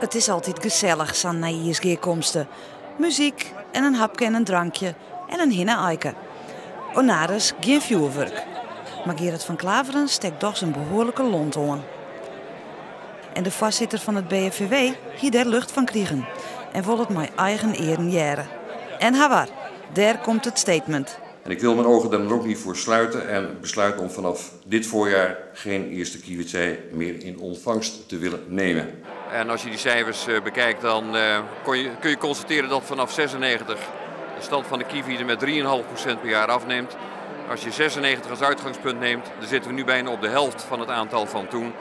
Het is altijd gezellig, zo'n naïersgeerkomsten. Muziek en een hapje en een drankje en een hinne-eiken. Onaders geen vuurwerk. Maar Gerrit van Klaveren steekt toch zijn behoorlijke lont aan. En de voorzitter van het BFVW hier daar lucht van krijgen. En wil het mijn eigen eren jaren. En hawaar, daar komt het statement. En ik wil mijn ogen daar dan ook niet voor sluiten en besluit om vanaf dit voorjaar geen eerste kievitsei meer in ontvangst te willen nemen. En als je die cijfers bekijkt, dan kun je constateren dat vanaf 96 de stand van de kievit er met 3,5% per jaar afneemt. Als je 96 als uitgangspunt neemt, dan zitten we nu bijna op de helft van het aantal van toen.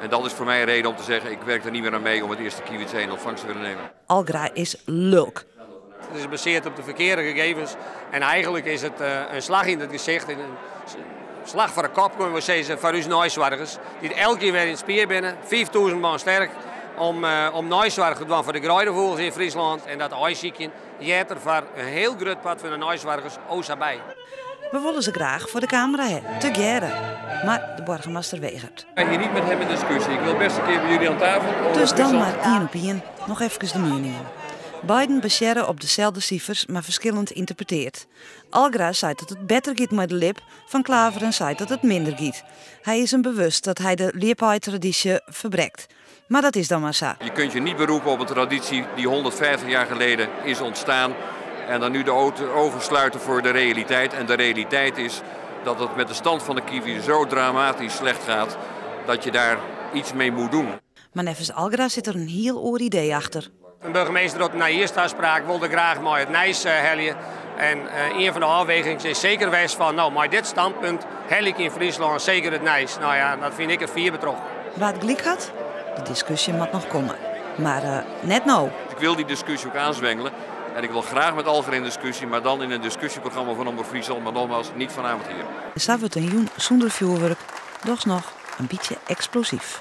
En dat is voor mij een reden om te zeggen, ik werk er niet meer aan mee om het eerste kievitsei in ontvangst te willen nemen. Algra is lulk. Het is gebaseerd op de verkeerde gegevens en eigenlijk is het een slag in het gezicht, een slag voor de kop, kunnen we zeggen, voor onze naaizorgers. Die elke keer weer in het spier binnen, 5000 man sterk, om naaizorg te doen voor de gruidenvogels in Friesland. En dat ijsziekje jeet er voor een heel groot pad van de naaizorgers ook bij. We willen ze graag voor de camera hebben, te geren. Maar de burgemeester weigert. Ik ga hier niet met hem in discussie. Ik wil best een keer bij jullie aan tafel. Dus dan maar één op één nog even de meningen. Beiden bescheren op dezelfde cijfers, maar verschillend interpreteerd. Algra zei dat het beter gaat met de lip, Van Klaveren zei dat het minder gaat. Hij is hem bewust dat hij de liephaai-traditie verbrekt. Maar dat is dan maar zo. Je kunt je niet beroepen op een traditie die 150 jaar geleden is ontstaan. En dan nu de ogen sluiten voor de realiteit. En de realiteit is dat het met de stand van de kievit zo dramatisch slecht gaat dat je daar iets mee moet doen. Maar nevens Algra zit er een heel oor idee achter. Een burgemeester op na eerste afspraak wilde graag maar het Nijs heljen. En een van de afwegingen is zeker geweest van, nou, maar dit standpunt hel ik in Friesland zeker het Nijs. Nou ja, dat vind ik het vier betrokken. Waar het gelijk had, de discussie moet nog komen. Maar net nou. Ik wil die discussie ook aanzwengelen. En ik wil graag met Algra in discussie, maar dan in een discussieprogramma van Omroep Friesland. Maar nogmaals, niet vanavond hier. Zo wordt een joen zonder vuurwerk, doch nog een beetje explosief.